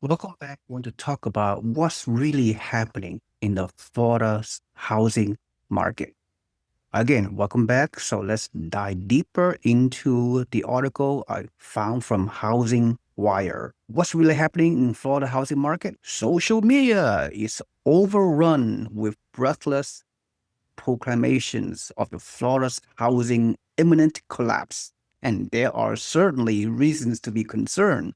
Welcome back. I want to talk about what's really happening in the Florida's housing market. Again, welcome back. So let's dive deeper into the article I found from Housing Wire. What's really happening in Florida housing market? Social media is overrun with breathless proclamations of the Florida's housing imminent collapse. And there are certainly reasons to be concerned.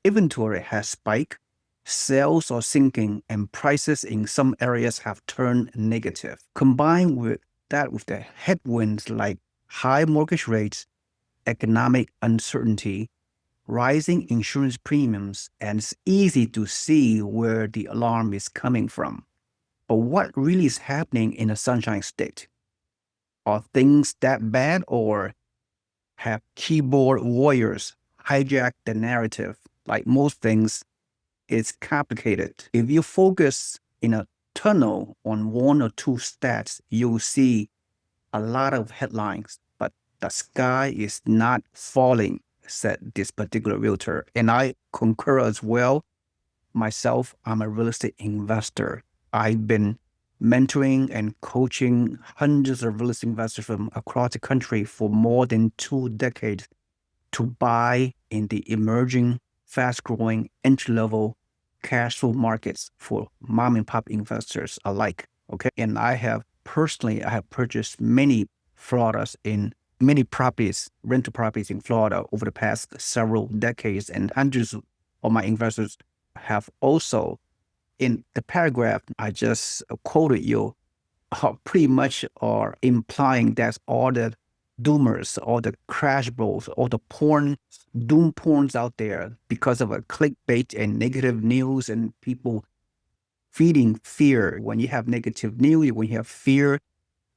Inventory has spiked, sales are sinking, and prices in some areas have turned negative. Combined with that, with the headwinds like high mortgage rates, economic uncertainty, rising insurance premiums, and it's easy to see where the alarm is coming from. But what really is happening in the Sunshine State? Are things that bad, or have keyboard warriors hijacked the narrative? Like most things, it's complicated. If you focus in a tunnel on one or two stats, you'll see a lot of headlines, but the sky is not falling, said this particular realtor. And I concur as well. Myself, I'm a real estate investor. I've been mentoring and coaching hundreds of real estate investors from across the country for more than 2 decades to buy in the emerging, fast growing, entry level cash flow markets for mom and pop investors alike. Okay. And I have purchased many Floridas in many properties, rental properties in Florida over the past several decades, and hundreds of my investors have also. In the paragraph I just quoted you, pretty much are implying that all the doomers, all the crash bros, all the doom porns out there because of a clickbait and negative news and people feeding fear. When you have negative news, when you have fear,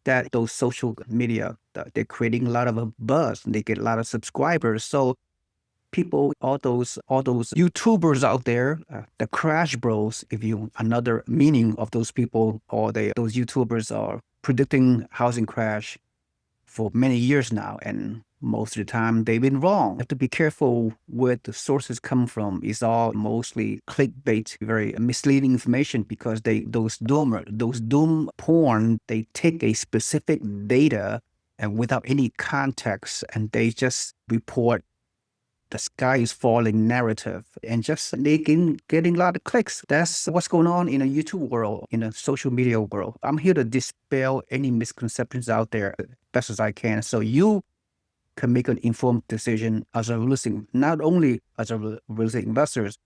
that those social media, they're creating a lot of a buzz and they get a lot of subscribers. So people, all those YouTubers out there, the crash bros, if you another meaning of those people, or those YouTubers are predicting housing crash for many years now, and most of the time they've been wrong. You have to be careful where the sources come from. It's all mostly clickbait, very misleading information, because those doom porn, they take a specific data and without any context, and they just report the sky is falling narrative and just getting a lot of clicks. That's what's going on in a YouTube world, in a social media world. I'm here to dispel any misconceptions out there as best as I can, so you can make an informed decision as a real estate, not only as a real estate investors,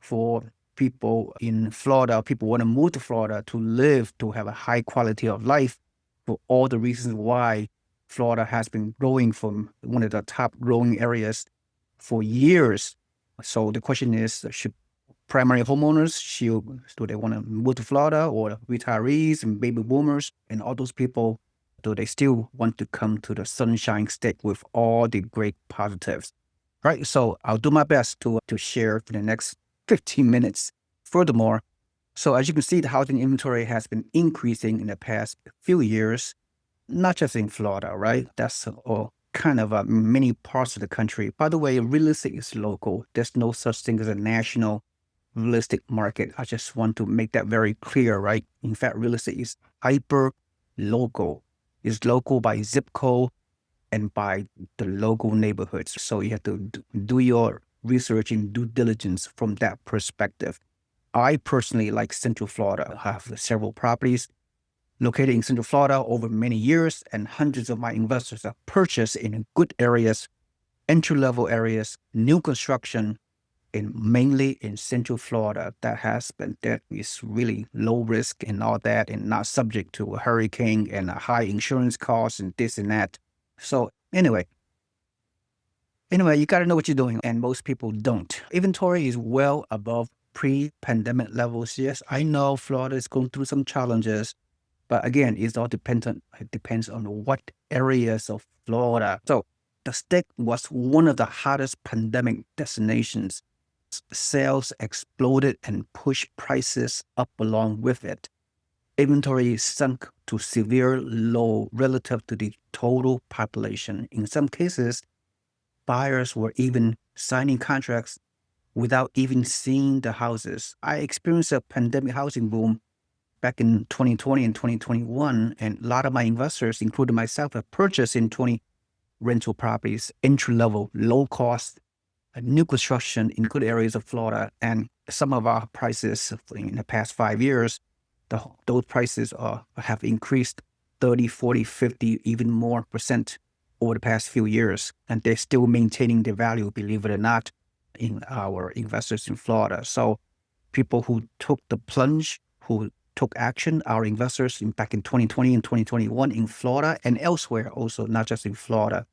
for people in Florida, people want to move to Florida to live, to have a high quality of life, for all the reasons why Florida has been growing from one of the top growing areas for years. So the question is, should primary homeowners, do they want to move to Florida, or retirees and baby boomers and all those people, do they still want to come to the Sunshine State with all the great positives? Right. So I'll do my best to share for the next 15 minutes. Furthermore, so as you can see, the housing inventory has been increasing in the past few years, not just in Florida, right? That's all kind of many parts of the country. By the way, real estate is local. There's no such thing as a national real estate market. I just want to make that very clear, right? In fact, real estate is hyper local. It's local by zip code and by the local neighborhoods. So you have to do your research and due diligence from that perspective. I personally like Central Florida. I have several properties located in Central Florida over many years, and hundreds of my investors have purchased in good areas, entry-level areas, new construction, in mainly in Central Florida. That is really low risk and all that, and not subject to a hurricane and a high insurance costs and this and that. So anyway, you got to know what you're doing, and most people don't. Inventory is well above pre-pandemic levels. Yes, I know Florida is going through some challenges, but again, it depends on what areas of Florida. So the state was one of the hottest pandemic destinations. Sales exploded and pushed prices up along with it. Inventory sunk to severe low relative to the total population. In some cases, buyers were even signing contracts without even seeing the houses. I experienced a pandemic housing boom back in 2020 and 2021, and a lot of my investors, including myself, have purchased in 20 rental properties, entry level, low cost, new construction in good areas of Florida. And some of our prices in the past 5 years, those prices have increased 30, 40, 50, even more percent over the past few years. And they're still maintaining their value, believe it or not, in our investors in Florida. So people who took the plunge, who took action, our investors back in 2020 and 2021 in Florida and elsewhere also, not just in Florida,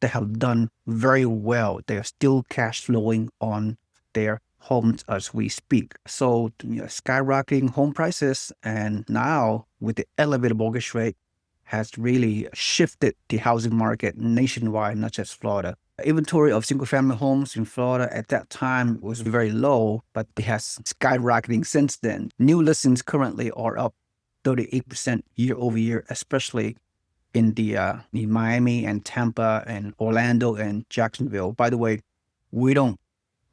they have done very well. They are still cash flowing on their homes as we speak. So skyrocketing home prices, and now with the elevated mortgage rate, has really shifted the housing market nationwide, not just Florida. Inventory of single-family homes in Florida at that time was very low, but it has skyrocketing since then. New listings currently are up 38% year over year, especially in Miami and Tampa and Orlando and Jacksonville. By the way,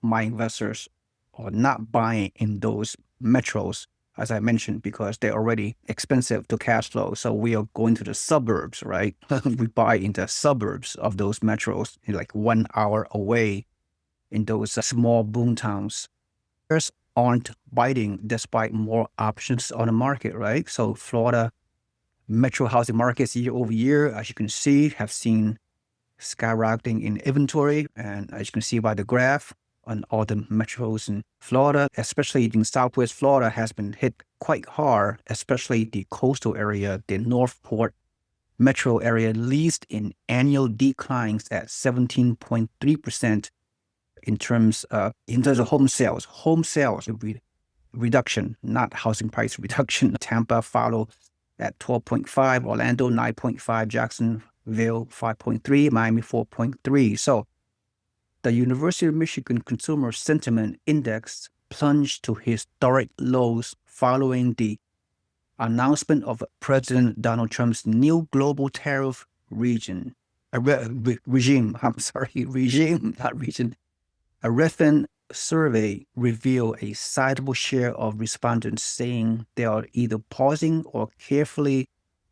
my investors are not buying in those metros, as I mentioned, because they're already expensive to cash flow. So we are going to the suburbs, right? We buy in the suburbs of those metros, like 1 hour away in those small boom towns. Buyers aren't biting despite more options on the market, right? So Florida metro housing markets year over year, as you can see, have seen skyrocketing in inventory. And as you can see by the graph, on all the metros in Florida, especially in Southwest Florida, has been hit quite hard, especially the coastal area, the Northport metro area, least in annual declines at 17.3% in terms of home sales. Home sales reduction, not housing price reduction. Tampa followed at 12.5, Orlando 9.5, Jacksonville 5.3, Miami 4.3. So the University of Michigan Consumer Sentiment Index plunged to historic lows following the announcement of President Donald Trump's new global tariff regime. I'm sorry, regime, not region. A recent survey revealed a sizable share of respondents saying they are either pausing or carefully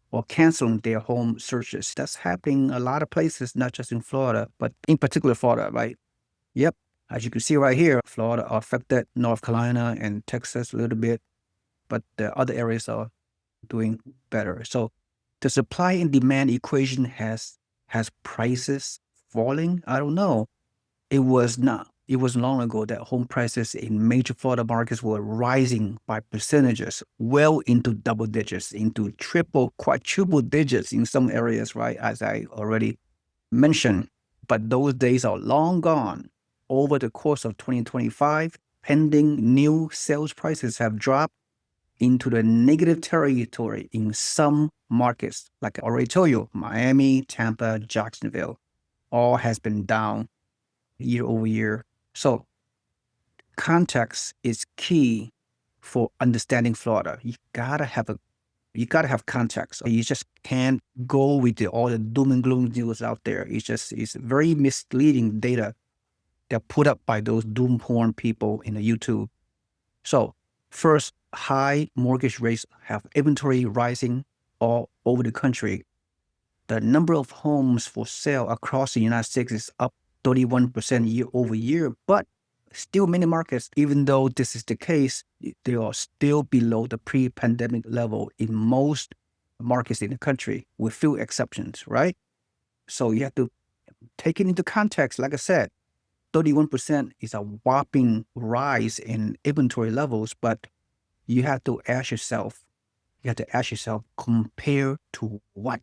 or canceling their home searches. That's happening a lot of places, not just in Florida, but in particular Florida, right? Yep. As you can see right here, Florida affected, North Carolina and Texas a little bit, but the other areas are doing better. So the supply and demand equation has prices falling. I don't know. It was not. It was long ago that home prices in major Florida markets were rising by percentages, well into double digits, into triple, quadruple digits in some areas, right? As I already mentioned. But those days are long gone. Over the course of 2025, pending new sales prices have dropped into the negative territory in some markets. Like I already told you, Miami, Tampa, Jacksonville, all has been down year over year. So context is key for understanding Florida. You gotta have context. You just can't go with all the doom and gloom news out there. It's very misleading data that put up by those doom porn people in the YouTube. So first, high mortgage rates have inventory rising all over the country. The number of homes for sale across the United States is up 31% year over year, but still many markets, even though this is the case, they are still below the pre-pandemic level in most markets in the country, with few exceptions, right? So you have to take it into context. Like I said, 31% is a whopping rise in inventory levels, but you have to ask yourself, compare to what?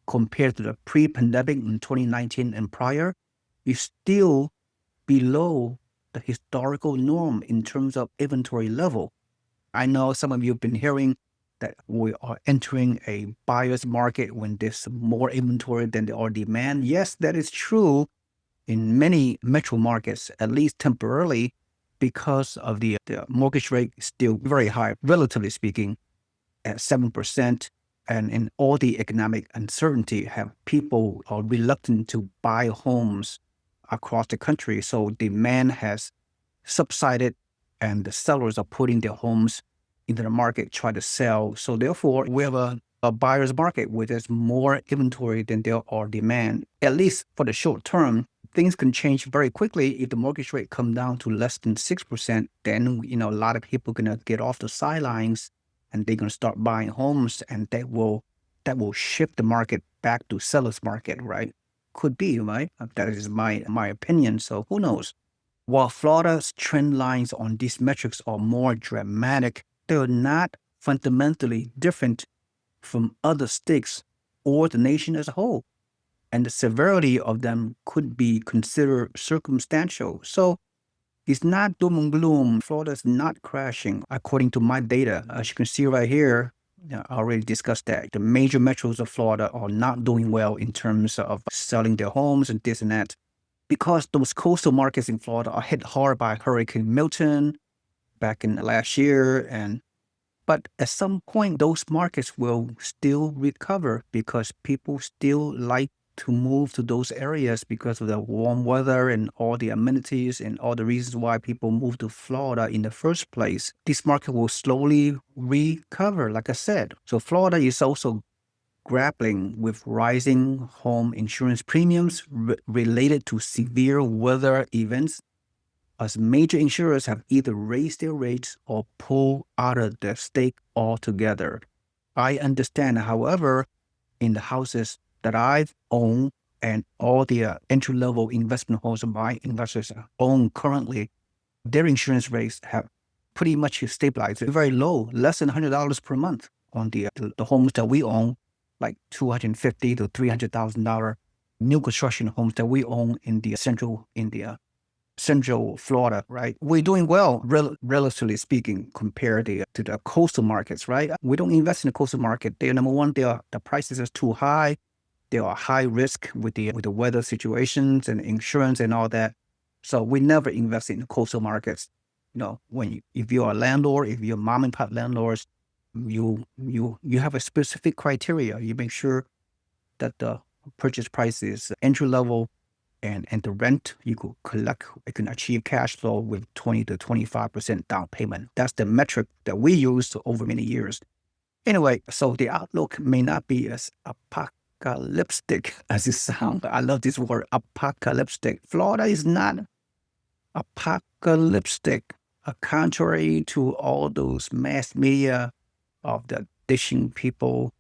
Compared to the pre-pandemic in 2019 and prior, is still below the historical norm in terms of inventory level. I know some of you have been hearing that we are entering a buyer's market when there's more inventory than there are demand. Yes, that is true in many metro markets, at least temporarily, because of the mortgage rate is still very high, relatively speaking, at 7%. And in all the economic uncertainty, people are reluctant to buy homes across the country. So demand has subsided and the sellers are putting their homes into the market, try to sell. So therefore, we have a buyer's market where there's more inventory than there are demand. At least for the short term, things can change very quickly. If the mortgage rate come down to less than 6%, then a lot of people are gonna get off the sidelines and they're gonna start buying homes, and that will shift the market back to seller's market, right? Could be, right? That is my opinion. So who knows? While Florida's trend lines on these metrics are more dramatic, they're not fundamentally different from other states or the nation as a whole. And the severity of them could be considered circumstantial. So it's not doom and gloom. Florida's not crashing, according to my data. As you can see right here, I already discussed that. The major metros of Florida are not doing well in terms of selling their homes and this and that, because those coastal markets in Florida are hit hard by Hurricane Milton back in last year. But at some point, those markets will still recover because people still like to move to those areas because of the warm weather and all the amenities and all the reasons why people move to Florida in the first place. This market will slowly recover, like I said. So Florida is also grappling with rising home insurance premiums related to severe weather events, as major insurers have either raised their rates or pulled out of the state altogether. I understand, however, in the houses that I've owned and all the entry-level investment homes my investors own currently, their insurance rates have pretty much stabilized. They're very low, less than $100 per month on the homes that we own, like $250,000 to $300,000 new construction homes that we own in the central Florida, right? We're doing well, relatively speaking, compared to the coastal markets, right? We don't invest in the coastal market. They're number one, the prices are too high. They are high risk with the weather situations and insurance and all that. So we never invest in the coastal markets. If you're a landlord, if you're mom and pop landlords, you have a specific criteria. You make sure that the purchase price is entry level, and the rent you can achieve cash flow with 20 to 25% down payment. That's the metric that we used over many years. Anyway, so the outlook may not be as apocalyptic as it sounds. I love this word, apocalyptic. Florida is not apocalyptic, contrary to all those mass media of the dishing people.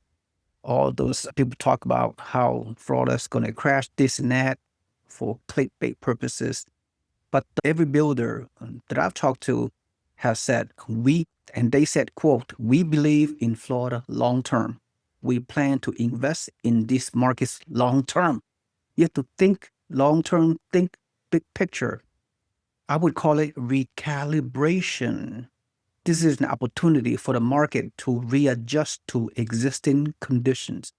All those people talk about how Florida's going to crash this and that for clickbait purposes. But every builder that I've talked to has said, they said, quote, "We believe in Florida long term. We plan to invest in these markets long term." You have to think long term, think big picture. I would call it recalibration. This is an opportunity for the market to readjust to existing conditions.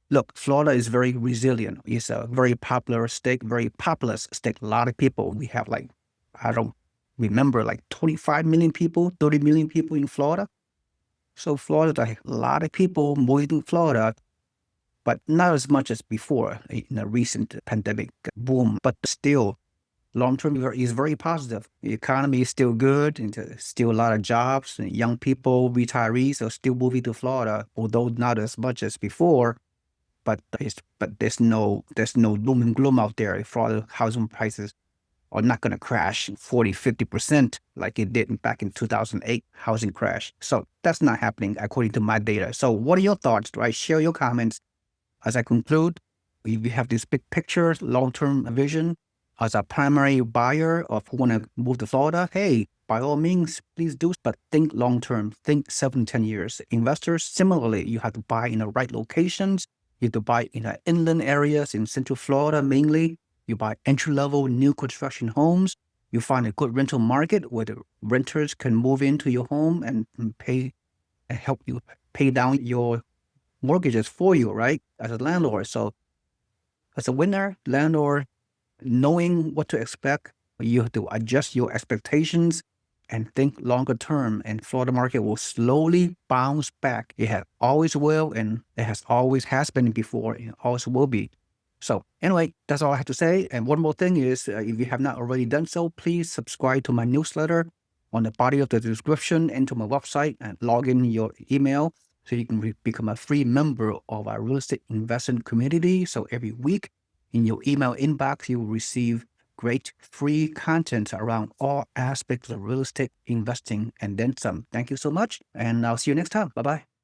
Look, Florida is very resilient. It's a very popular state, very populous state. A lot of people. We have I don't remember, 25 million people, 30 million people in Florida. So Florida, a lot of people moving to Florida, but not as much as before in a recent pandemic boom. But still, long-term is very positive. The economy is still good, and there's still a lot of jobs, and young people, retirees are still moving to Florida, although not as much as before. But there's no doom and gloom out there. Florida housing prices are not going to crash 40, 50% like it did back in 2008 housing crash. So that's not happening according to my data. So what are your thoughts, right? Share your comments. As I conclude, we have this big picture, long-term vision. As a primary buyer of who want to move to Florida, hey, by all means, please do. But think long-term, think 7, 10 years. Investors, similarly, you have to buy in the right locations. You have to buy in the inland areas in Central Florida mainly. You buy entry-level new construction homes. You find a good rental market where the renters can move into your home and pay and help you pay down your mortgages for you, right? As a landlord. So as a winner, landlord, knowing what to expect, you have to adjust your expectations and think longer term, and Florida market will slowly bounce back. It has always will, and it has always been before, and always will be. So anyway, that's all I have to say. And one more thing is, if you have not already done so, please subscribe to my newsletter on the body of the description and to my website and log in your email so you can become a free member of our real estate investment community. So every week in your email inbox, you will receive great free content around all aspects of real estate investing and then some. Thank you so much. And I'll see you next time. Bye bye.